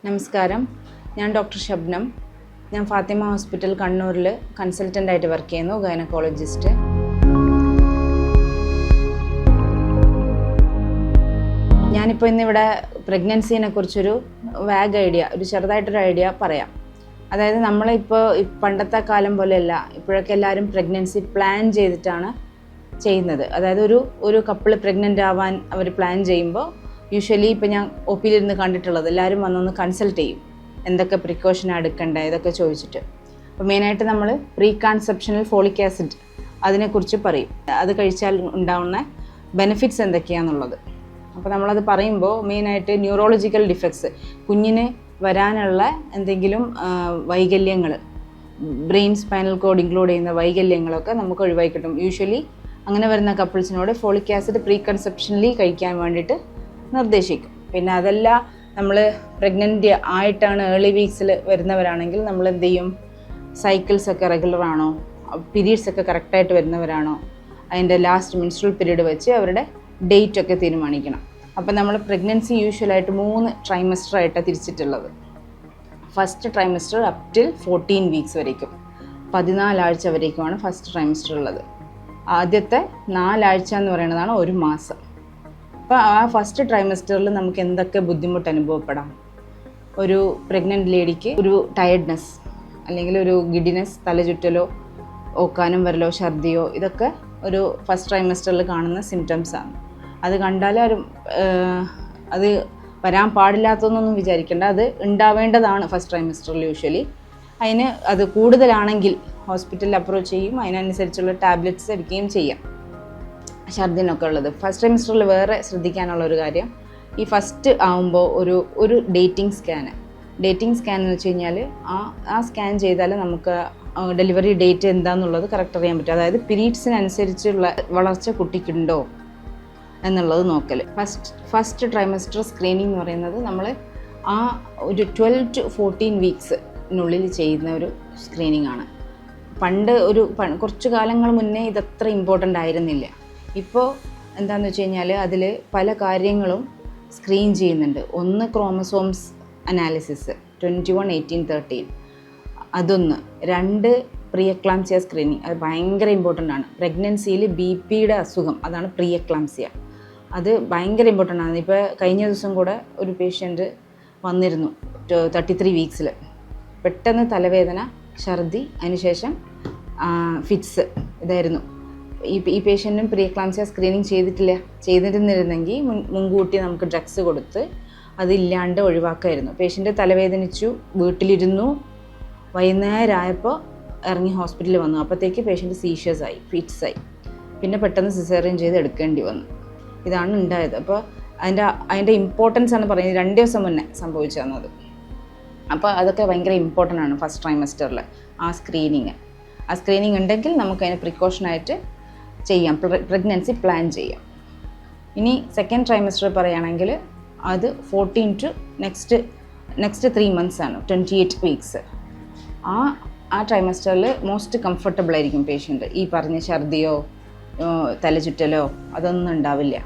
നമസ്കാരം, ഞാൻ ഡോക്ടർ ഷബ്നം. ഞാൻ ഫാത്തിമ ഹോസ്പിറ്റൽ കണ്ണൂരിൽ കൺസൾട്ടൻ്റായിട്ട് വർക്ക് ചെയ്യുന്നു, ഗൈനക്കോളജിസ്റ്റ്. ഞാനിപ്പോൾ ഇന്നിവിടെ പ്രഗ്നൻസിനെ കുറിച്ചൊരു ഒരു ചെറുതായിട്ടൊരു ഐഡിയ പറയാം. അതായത് നമ്മളിപ്പോൾ പണ്ടത്തെ കാലം പോലെയല്ല, ഇപ്പോഴൊക്കെ എല്ലാവരും പ്രഗ്നൻസി പ്ലാൻ ചെയ്തിട്ടാണ് ചെയ്യുന്നത്. അതായത് ഒരു കപ്പിൾ പ്രഗ്നൻ്റ് ആവാൻ അവർ പ്ലാൻ ചെയ്യുമ്പോൾ യൂഷ്വലി ഇപ്പോൾ ഞാൻ ഒ പിയിലിരുന്ന് കണ്ടിട്ടുള്ളത് എല്ലാവരും വന്നൊന്ന് കൺസൾട്ട് ചെയ്യും, എന്തൊക്കെ പ്രിക്കോഷൻ എടുക്കണ്ടേ ഇതൊക്കെ ചോദിച്ചിട്ട്. അപ്പോൾ മെയിനായിട്ട് നമ്മൾ പ്രീ കൺസെപ്ഷണൽ ഫോളിക് ആസിഡ് അതിനെക്കുറിച്ച് പറയും, അത് കഴിച്ചാൽ ഉണ്ടാവുന്ന ബെനിഫിറ്റ്സ് എന്തൊക്കെയാണെന്നുള്ളത്. അപ്പോൾ നമ്മളത് പറയുമ്പോൾ മെയിനായിട്ട് ന്യൂറോളജിക്കൽ ഡിഫക്ട്സ്, കുഞ്ഞിന് വരാനുള്ള എന്തെങ്കിലും വൈകല്യങ്ങൾ, ബ്രെയിൻ സ്പൈനൽ കോഡ് ഇൻക്ലൂഡ് ചെയ്യുന്ന വൈകല്യങ്ങളൊക്കെ നമുക്ക് ഒഴിവാക്കി കിട്ടും. യൂഷ്വലി അങ്ങനെ വരുന്ന കപ്പിൾസിനോട് ഫോളിക് ആസിഡ് പ്രീ കൺസെപ്ഷനലി കഴിക്കാൻ വേണ്ടിയിട്ട് നിർദ്ദേശിക്കും. പിന്നെ അതല്ല, നമ്മൾ പ്രഗ്നൻ്റ് ആയിട്ടാണ് ഏർലി വീക്സിൽ വരുന്നവരാണെങ്കിൽ നമ്മൾ എന്ത് ചെയ്യും, സൈക്കിൾസൊക്കെ റെഗുലറാണോ, പീരീഡ്സൊക്കെ കറക്റ്റായിട്ട് വരുന്നവരാണോ, അതിൻ്റെ ലാസ്റ്റ് മെൻസ്ട്രൽ പീരീഡ് വെച്ച് അവരുടെ ഡേറ്റൊക്കെ തീരുമാനിക്കണം. അപ്പോൾ നമ്മൾ പ്രഗ്നൻസി യൂഷ്വലായിട്ട് 3 ട്രൈമസ്റ്ററായിട്ടാണ് തിരിച്ചിട്ടുള്ളത്. First trimester up till 14 weeks വരേക്കും, 14 ആഴ്ച വരേക്കുമാണ് ഫസ്റ്റ് ട്രൈമസ്റ്റർ ഉള്ളത്. ആദ്യത്തെ 4 ആഴ്ച എന്ന് പറയുന്നതാണ് 1 മാസം. അപ്പോൾ ആ ഫസ്റ്റ് ട്രൈമസ്റ്ററിൽ നമുക്ക് എന്തൊക്കെ ബുദ്ധിമുട്ട് അനുഭവപ്പെടാം. ഒരു പ്രഗ്നൻ്റ് ലേഡിക്ക് ഒരു ടയർഡ്നെസ്, അല്ലെങ്കിൽ ഒരു ഗിഡിനെസ്, തലചുറ്റലോ, ഓക്കാനം വരലോ, ഛർദിയോ, ഇതൊക്കെ ഒരു ഫസ്റ്റ് ട്രൈമസ്റ്ററിൽ കാണുന്ന സിംറ്റംസാണ്. അത് കണ്ടാൽ അത് വരാൻ പാടില്ലാത്തതൊന്നും വിചാരിക്കേണ്ട, അത് ഉണ്ടാവേണ്ടതാണ് ഫസ്റ്റ് ട്രൈമസ്റ്ററിൽ യൂഷ്വലി. അതിന് അത് കൂടുതലാണെങ്കിൽ ഹോസ്പിറ്റലിൽ അപ്രോച്ച് ചെയ്യും, അതിനനുസരിച്ചുള്ള ടാബ്ലറ്റ്സ് എടുക്കുകയും ചെയ്യാം ഛർദിനൊക്കെ ഉള്ളത്. ഫസ്റ്റ് ട്രൈമസ്റ്ററിൽ വേറെ ശ്രദ്ധിക്കാനുള്ള ഒരു കാര്യം, ഈ ഫസ്റ്റ് ആകുമ്പോൾ ഒരു ഡേറ്റിംഗ് സ്കാൻ എന്ന് വെച്ച് കഴിഞ്ഞാൽ ആ സ്കാൻ ചെയ്താൽ നമുക്ക് ഡെലിവറി ഡേറ്റ് എന്താണെന്നുള്ളത് കറക്റ്റ് അറിയാൻ പറ്റും. അതായത് പീരീഡ്സിനനുസരിച്ചുള്ള വളർച്ച കുട്ടിക്കുണ്ടോ എന്നുള്ളത് നോക്കൽ. ഫസ്റ്റ് ട്രൈമസ്റ്റർ സ്ക്രീനിങ് എന്ന് പറയുന്നത് നമ്മൾ ആ ഒരു 12 to 14 വീക്സിനുള്ളിൽ ചെയ്യുന്ന ഒരു സ്ക്രീനിങ് ആണ്. പണ്ട് കുറച്ച് കാലങ്ങൾ മുന്നേ ഇതത്ര ഇമ്പോർട്ടൻ്റ് ആയിരുന്നില്ല. ഇപ്പോൾ എന്താണെന്ന് വെച്ച് കഴിഞ്ഞാൽ അതിൽ പല കാര്യങ്ങളും സ്ക്രീൻ ചെയ്യുന്നുണ്ട്. ഒന്ന് ക്രോമസോംസ് അനാലിസിസ് 21, 18, 13, അതൊന്ന്. 2 പ്രീ എക്ലാംസിയ സ്ക്രീനിങ്, അത് ഭയങ്കര ഇമ്പോർട്ടൻ്റ് ആണ്. പ്രഗ്നൻസിയിൽ BP-യുടെ അസുഖം, അതാണ് പ്രീ എക്ലാംസിയ, അത് ഭയങ്കര ഇമ്പോർട്ടൻ്റ് ആണ്. ഇപ്പോൾ കഴിഞ്ഞ ദിവസം കൂടെ ഒരു പേഷ്യൻറ്റ് വന്നിരുന്നു 33 വീക്സിൽ, പെട്ടെന്ന് തലവേദന, ഛർദി, അതിനുശേഷം ഫിറ്റ്സ്, ഇതായിരുന്നു. ഈ പേഷ്യൻറ്റും പ്രീ എക്ലാംസിയ സ്ക്രീനിങ് ചെയ്തിരുന്നിരുന്നെങ്കിൽ മുൻകൂട്ടി നമുക്ക് ഡ്രഗ്സ് കൊടുത്ത് അതില്ലാണ്ട് ഒഴിവാക്കായിരുന്നു. പേഷ്യൻ്റ് തലവേദനിച്ചു, വീട്ടിലിരുന്നു, വൈകുന്നേരമായപ്പോൾ ഇറങ്ങി ഹോസ്പിറ്റലിൽ വന്നു. അപ്പോഴത്തേക്ക് പേഷ്യൻ്റ് സീഷ്യസായി, ഫിറ്റ്സായി, പിന്നെ പെട്ടെന്ന് സിസേറിയൻ ചെയ്ത് എടുക്കേണ്ടി വന്നു. ഇതാണ് ഉണ്ടായത്. അപ്പോൾ അതിൻ്റെ ഇമ്പോർട്ടൻസ് ആണ് പറയുന്നത്, 2 ദിവസം മുന്നേ സംഭവിച്ചു തന്നത്. അപ്പോൾ അതൊക്കെ ഭയങ്കര ഇമ്പോർട്ടൻ്റ് ആണ് ഫസ്റ്റ് ട്രൈമസ്റ്ററിൽ ആ സ്ക്രീനിങ് ഉണ്ടെങ്കിൽ നമുക്ക് അതിന് പ്രിക്കോഷനായിട്ട് ചെയ്യാം, പ്രഗ്നൻസി പ്ലാൻ ചെയ്യാം. ഇനി സെക്കൻഡ് ട്രൈമസ്റ്റർ പറയുകയാണെങ്കിൽ അത് 14 to നെക്സ്റ്റ് 3 months ആണ്, 28 വീക്സ്. ആ ട്രൈമസ്റ്ററിൽ മോസ്റ്റ് കംഫർട്ടബിൾ ആയിരിക്കും പേഷ്യൻ്റ്. ഈ പറഞ്ഞ ഛർദിയോ തലചുറ്റലോ അതൊന്നും ഉണ്ടാവില്ല.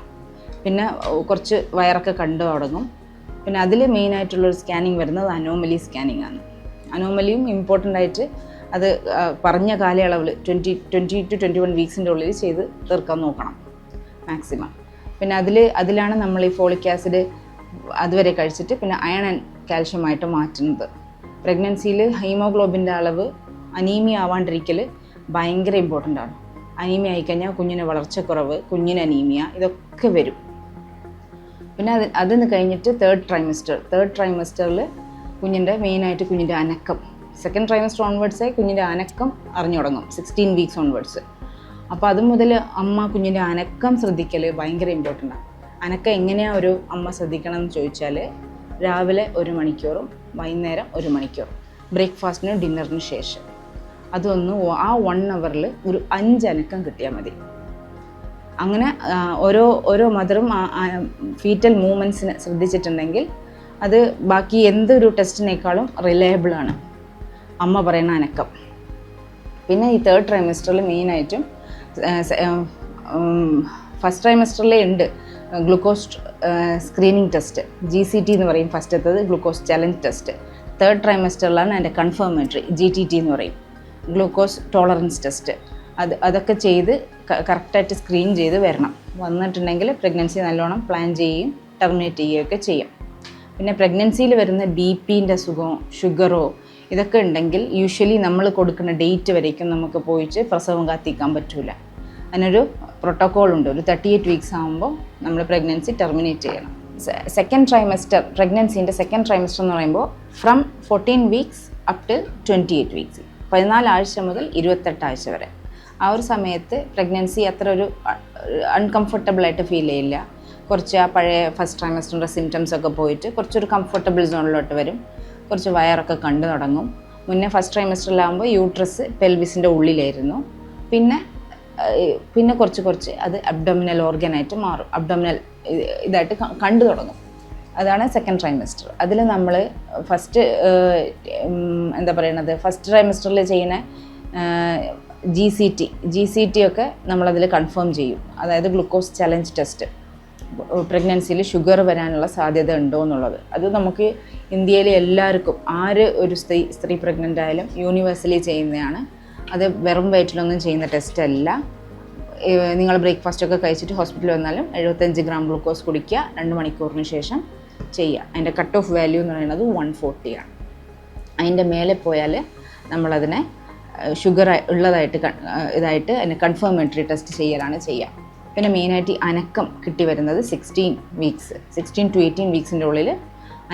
പിന്നെ കുറച്ച് വയറൊക്കെ കണ്ടു തുടങ്ങും. പിന്നെ അതിൽ മെയിനായിട്ടുള്ളൊരു സ്കാനിങ് വരുന്നത് അനോമലി സ്കാനിങ് ആണ്. അനോമലിയും ഇമ്പോർട്ടൻ്റ് ആയിട്ട് അത് പറഞ്ഞ കാലയളവിൽ 20 to 21 വീക്സിൻ്റെ ഉള്ളിൽ ചെയ്ത് തീർക്കാൻ നോക്കണം മാക്സിമം. പിന്നെ അതിലാണ് നമ്മൾ ഈ ഫോളിക് ആസിഡ് അതുവരെ കഴിച്ചിട്ട് പിന്നെ അയൺ ആൻഡ് കാൽഷ്യമായിട്ട് മാറ്റുന്നത്. പ്രഗ്നൻസിയിൽ ഹീമോഗ്ലോബിൻ്റെ അളവ് അനീമിയ ആവാണ്ടിരിക്കൽ ഭയങ്കര ഇമ്പോർട്ടൻ്റ് ആണ്. അനീമിയ ആയിക്കഴിഞ്ഞാൽ കുഞ്ഞിന് വളർച്ചക്കുറവ്, കുഞ്ഞിന് അനീമിയ, ഇതൊക്കെ വരും. പിന്നെ അതിന് കഴിഞ്ഞിട്ട് തേർഡ് ട്രൈമസ്റ്ററിൽ മെയിനായിട്ട് കുഞ്ഞിൻ്റെ അനക്കം, സെക്കൻഡ് ട്രൈമസ്റ്റർ ഓൺവേർഡ്സായി കുഞ്ഞിൻ്റെ അനക്കം അറിഞ്ഞു തുടങ്ങും, 16 വീക്സ് ഓൺവേർഡ്സ്. അപ്പോൾ അത് മുതൽ അമ്മ കുഞ്ഞിൻ്റെ അനക്കം ശ്രദ്ധിക്കൽ ഭയങ്കര ഇമ്പോർട്ടൻ്റ് ആണ്. അനക്കം എങ്ങനെയാണ് ഒരു അമ്മ ശ്രദ്ധിക്കണം എന്ന് ചോദിച്ചാൽ, രാവിലെ 1 മണിക്കൂറും വൈകുന്നേരം 1 മണിക്കൂറും, ബ്രേക്ക്ഫാസ്റ്റിനും ഡിന്നറിന് ശേഷം, അതൊന്ന് ആ 1 hourൽ ഒരു 5 അനക്കം കിട്ടിയാൽ മതി. അങ്ങനെ ഓരോ മദറും ഫീറ്റൽ മൂവ്മെൻറ്റ്സിനെ ശ്രദ്ധിച്ചിട്ടുണ്ടെങ്കിൽ അത് ബാക്കി എന്തൊരു ടെസ്റ്റിനേക്കാളും റിലയബിളാണ് അമ്മ പറയുന്ന അനക്കം. പിന്നെ ഈ തേർഡ് ട്രൈമസ്റ്ററിൽ മെയിനായിട്ടും ഫസ്റ്റ് ട്രൈമസ്റ്ററിലേ ഉണ്ട് ഗ്ലൂക്കോസ് സ്ക്രീനിങ് ടെസ്റ്റ്, GCT എന്ന് പറയും ഫസ്റ്റത്തത്, ഗ്ലൂക്കോസ് ചലഞ്ച് ടെസ്റ്റ്. 3rd ട്രൈമസ്റ്ററിലാണ് അതിൻ്റെ കൺഫർമേറ്ററി, GTT എന്ന് പറയും, ഗ്ലൂക്കോസ് ടോളറൻസ് ടെസ്റ്റ്. അതൊക്കെ ചെയ്ത് കറക്റ്റായിട്ട് സ്ക്രീൻ ചെയ്ത് വരണം. വന്നിട്ടുണ്ടെങ്കിൽ പ്രഗ്നൻസി നല്ലോണം പ്ലാൻ ചെയ്യുകയും ടെർമിനേറ്റ് ചെയ്യുകയൊക്കെ ചെയ്യും. പിന്നെ പ്രഗ്നൻസിയിൽ വരുന്ന BP-ൻ്റെ അസുഖമോ ഷുഗറോ ഇതൊക്കെ ഉണ്ടെങ്കിൽ യൂഷ്വലി നമ്മൾ കൊടുക്കുന്ന ഡേറ്റ് വരേക്കും നമുക്ക് പോയിട്ട് പ്രസവം കാത്തിക്കാൻ പറ്റില്ല. അതിനൊരു പ്രോട്ടോക്കോൾ ഉണ്ട്. ഒരു 38 വീക്സ് ആകുമ്പോൾ നമ്മൾ പ്രഗ്നൻസി ടെർമിനേറ്റ് ചെയ്യണം. സെക്കൻഡ് ട്രൈമസ്റ്റർ, പ്രഗ്നൻസീൻ്റെ സെക്കൻഡ് ട്രൈമസ്റ്റർ എന്ന് പറയുമ്പോൾ from 14 weeks up to 28 weeks, 14 ആഴ്ച മുതൽ 28 ആഴ്ച വരെ. ആ ഒരു സമയത്ത് പ്രഗ്നൻസി അത്ര ഒരു അൺകംഫർട്ടബിളായിട്ട് ഫീൽ ചെയ്യില്ല. കുറച്ച് ആ പഴയ ഫസ്റ്റ് ട്രൈമസ്റ്ററിൻ്റെ സിംറ്റംസ് ഒക്കെ പോയിട്ട് കുറച്ചൊരു കംഫർട്ടബിൾ സോണിലോട്ട് വരും. കുറച്ച് വയറൊക്കെ കണ്ടു തുടങ്ങും. മുന്നേ ഫസ്റ്റ് ട്രൈമസ്റ്ററിലാകുമ്പോൾ യൂട്രസ് പെൽവിസിൻ്റെ ഉള്ളിലായിരുന്നു. പിന്നെ കുറച്ച് അത് അബ്ഡോമിനൽ ഓർഗനായിട്ട് മാറും. അബ്ഡോമിനൽ ഇതായിട്ട് കണ്ടു തുടങ്ങും. അതാണ് സെക്കൻഡ് ട്രൈമസ്റ്റർ. അതിൽ നമ്മൾ ഫസ്റ്റ് ഫസ്റ്റ് ട്രൈമസ്റ്ററിൽ ചെയ്യുന്ന GCT ഒക്കെ നമ്മളതിൽ കൺഫേം ചെയ്യും. അതായത് ഗ്ലൂക്കോസ് ചലഞ്ച് ടെസ്റ്റ്, പ്രഗ്നൻസിയിൽ ഷുഗർ വരാനുള്ള സാധ്യത ഉണ്ടോ എന്നുള്ളത്. അത് നമുക്ക് ഇന്ത്യയിലെ എല്ലാവർക്കും, ഒരു സ്ത്രീ പ്രഗ്നൻ്റ് ആയാലും യൂണിവേഴ്സലി ചെയ്യുന്നതാണ്. അത് വെറും വയറ്റിലൊന്നും ചെയ്യുന്ന ടെസ്റ്റ് അല്ല. നിങ്ങൾ ബ്രേക്ക്ഫാസ്റ്റൊക്കെ കഴിച്ചിട്ട് ഹോസ്പിറ്റലിൽ വന്നാലും 75 ഗ്രാം ഗ്ലൂക്കോസ് കുടിക്കുക, 2 മണിക്കൂറിന് ശേഷം ചെയ്യുക. അതിൻ്റെ കട്ട് ഓഫ് വാല്യൂ എന്ന് പറയുന്നത് 140 ആണ്. അതിൻ്റെ മേലെ പോയാൽ നമ്മളതിനെ ഷുഗർ ഉള്ളതായിട്ട് അതിനെ കൺഫർമേറ്ററി ടെസ്റ്റ് ചെയ്യലാണ് ചെയ്യുക. പിന്നെ മെയിനായിട്ട് അനക്കം കിട്ടി വരുന്നത് 16 to 18 വീക്സിൻ്റെ ഉള്ളിൽ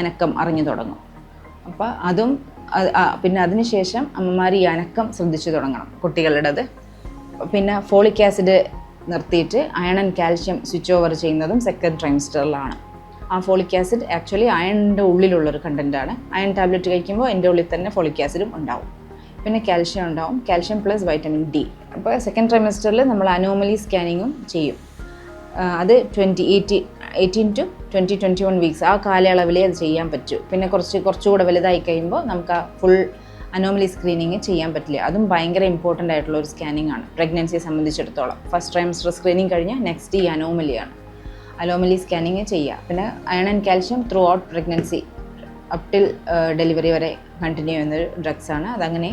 അനക്കം അറിഞ്ഞു തുടങ്ങും. അപ്പോൾ അതും പിന്നെ അതിനുശേഷം അമ്മമാർ ഈ അനക്കം ശ്രദ്ധിച്ചു തുടങ്ങണം കുട്ടികളുടേത്. പിന്നെ ഫോളിക് ആസിഡ് നിർത്തിയിട്ട് iron and calcium switch over ചെയ്യുന്നതും സെക്കൻഡ് ട്രൈമസ്റ്ററിലാണ്. ആ ഫോളിക് ആസിഡ് ആക്ച്വലി അയണിൻ്റെ ഉള്ളിലുള്ളൊരു കണ്ടൻറ്റാണ്. അയൺ ടാബ്ലറ്റ് കഴിക്കുമ്പോൾ എൻ്റെ ഉള്ളിൽ തന്നെ ഫോളിക് ആസിഡും ഉണ്ടാവും. പിന്നെ കാൽഷ്യം ഉണ്ടാവും, കാൽഷ്യം പ്ലസ് വൈറ്റമിൻ D. അപ്പോൾ സെക്കൻഡ് ട്രൈമസ്റ്ററിൽ നമ്മൾ അനോമലി സ്കാനിങ്ങും ചെയ്യും. അത് 18 to 21 വീക്സ് ആ കാലയളവിലേ അത് ചെയ്യാൻ പറ്റൂ. പിന്നെ കുറച്ചുകൂടെ വലുതായി കഴിയുമ്പോൾ നമുക്ക് ആ ഫുൾ അനോമലി സ്ക്രീനിങ് ചെയ്യാൻ പറ്റില്ല. അതും ഭയങ്കര ഇമ്പോർട്ടൻ്റ് ആയിട്ടുള്ള ഒരു സ്കാനിങ് ആണ് പ്രഗ്നൻസിയെ സംബന്ധിച്ചിടത്തോളം. ഫസ്റ്റ് ട്രൈമസ്റ്റർ സ്ക്രീനിങ് കഴിഞ്ഞാൽ നെക്സ്റ്റ് ഈ അനോമലിയാണ്. അനോമലി സ്കാനിങ് ചെയ്യുക. പിന്നെ iron and calcium through out pregnancy up till delivery വരെ കണ്ടിന്യൂ ചെയ്യുന്നൊരു ഡ്രഗ്സാണ്. അതങ്ങനെ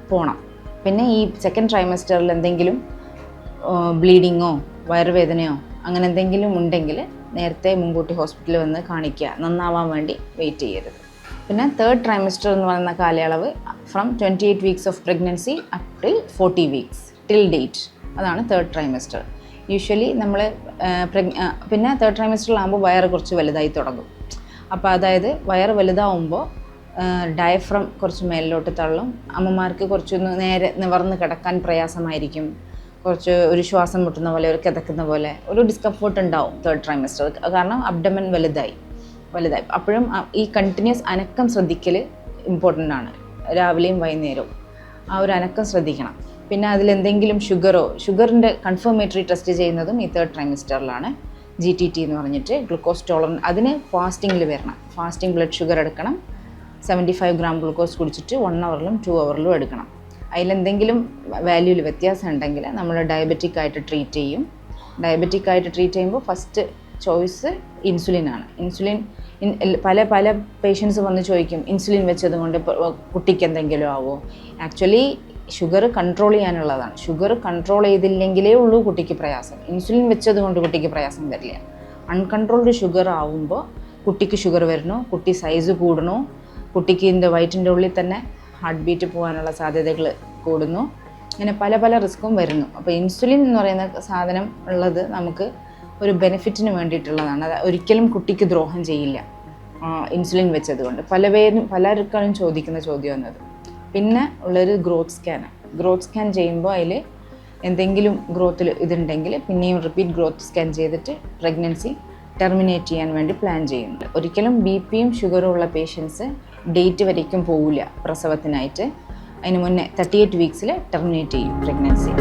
പോകണം. പിന്നെ ഈ സെക്കൻഡ് ട്രൈമസ്റ്ററിൽ എന്തെങ്കിലും ബ്ലീഡിങ്ങോ വയറുവേദനയോ അങ്ങനെ എന്തെങ്കിലും ഉണ്ടെങ്കിൽ നേരത്തെ മുൻകൂട്ടി ഹോസ്പിറ്റലിൽ വന്ന് കാണിക്കുക. നന്നാവാൻ വേണ്ടി വെയിറ്റ് ചെയ്യരുത്. പിന്നെ 3rd ട്രൈമസ്റ്റർ എന്ന് പറയുന്ന കാലയളവ് from 28 weeks of pregnancy up till 40 weeks till date, അതാണ് 3rd ട്രൈമസ്റ്റർ. യൂഷ്വലി നമ്മൾ പിന്നെ 3rd ട്രൈമസ്റ്ററിലാകുമ്പോൾ വയറ് കുറച്ച് വലുതായി തുടങ്ങും. അപ്പോൾ അതായത് വയറ് വലുതാവുമ്പോൾ ഡയഫ്രം കുറച്ച് മേലിലോട്ട് തള്ളും. അമ്മമാർക്ക് കുറച്ചൊന്ന് നേരെ നിവർന്ന് കിടക്കാൻ പ്രയാസമായിരിക്കും. കുറച്ച് ഒരു ശ്വാസം മുട്ടുന്ന പോലെ, ഒരു കിതക്കുന്ന പോലെ ഒരു ഡിസ്കംഫോർട്ട് ഉണ്ടാവും 3rd ട്രൈമസ്റ്റർ. കാരണം അബ്ഡമൻ വലുതായി. അപ്പോഴും ഈ കണ്ടിന്യൂസ് അനക്കം ശ്രദ്ധിക്കൽ ഇമ്പോർട്ടൻ്റ് ആണ്. രാവിലെയും വൈകുന്നേരവും ആ ഒരു അനക്കം ശ്രദ്ധിക്കണം. പിന്നെ അതിലെന്തെങ്കിലും ഷുഗറിൻ്റെ കൺഫർമേറ്ററി ടെസ്റ്റ് ചെയ്യുന്നതും ഈ 3rd ട്രൈമസ്റ്ററിലാണ്. GTT എന്ന് പറഞ്ഞിട്ട് ഗ്ലൂക്കോസ് ടോളറൻസ്. അതിന് ഫാസ്റ്റിങ്ങിൽ വരണം. ഫാസ്റ്റിംഗ് ബ്ലഡ് ഷുഗർ എടുക്കണം. 75 ഗ്രാം ഗ്ലൂക്കോസ് കുടിച്ചിട്ട് 1 hourലും 2 hourലും എടുക്കണം. അതിലെന്തെങ്കിലും വാല്യൂവിൽ വ്യത്യാസം ഉണ്ടെങ്കിൽ നമ്മൾ ഡയബറ്റിക് ആയിട്ട് ട്രീറ്റ് ചെയ്യും. ഡയബറ്റിക് ആയിട്ട് ട്രീറ്റ് ചെയ്യുമ്പോൾ ഫസ്റ്റ് ചോയ്സ് ഇൻസുലിനാണ്. പല പേഷ്യൻസ് വന്ന് ചോദിക്കും, ഇൻസുലിൻ വെച്ചത് കൊണ്ട് കുട്ടിക്ക് എന്തെങ്കിലും ആവോ? ആക്ച്വലി ഷുഗർ കൺട്രോൾ ചെയ്യാനുള്ളതാണ്. ഷുഗർ കൺട്രോൾ ചെയ്തില്ലെങ്കിലേ ഉള്ളൂ കുട്ടിക്ക് പ്രയാസം. ഇൻസുലിൻ വെച്ചത് കൊണ്ട് കുട്ടിക്ക് പ്രയാസം വരില്ല. അൺകൺട്രോൾഡ് ഷുഗർ ആവുമ്പോൾ കുട്ടിക്ക് ഷുഗർ വരണോ, കുട്ടി സൈസ് കൂടണോ, കുട്ടിക്ക് വയറ്റിൻ്റെ ഉള്ളിൽ തന്നെ ഹാർട്ട് ബീറ്റ് പോകാനുള്ള സാധ്യതകൾ കൂടുന്നു. അങ്ങനെ പല റിസ്ക്കും വരുന്നു. അപ്പോൾ ഇൻസുലിൻ എന്ന് പറയുന്ന സാധനം ഉള്ളത് നമുക്ക് ഒരു ബെനിഫിറ്റിന് വേണ്ടിയിട്ടുള്ളതാണ്. അത് ഒരിക്കലും കുട്ടിക്ക് ദ്രോഹം ചെയ്യില്ല ഇൻസുലിൻ വെച്ചത് കൊണ്ട്. പലർക്കും ചോദിക്കുന്ന ചോദ്യം എന്നത്. പിന്നെ ഉള്ളൊരു ഗ്രോത്ത് സ്കാൻ ചെയ്യുമ്പോൾ അതിൽ എന്തെങ്കിലും ഗ്രോത്തിൽ ഇതുണ്ടെങ്കിൽ പിന്നെയും റിപ്പീറ്റ് ഗ്രോത്ത് സ്കാൻ ചെയ്തിട്ട് പ്രഗ്നൻസി ടെർമിനേറ്റ് ചെയ്യാൻ വേണ്ടി പ്ലാൻ ചെയ്യുന്നുണ്ട്. ഒരിക്കലും BP-യും ഷുഗറും ഉള്ള പേഷ്യൻസ് ഡേറ്റ് വരയ്ക്കും പോവില്ല പ്രസവത്തിനായിട്ട്. അതിന് മുന്നേ 38 വീക്സിൽ ടെർമിനേറ്റ് ചെയ്യും പ്രഗ്നൻസി.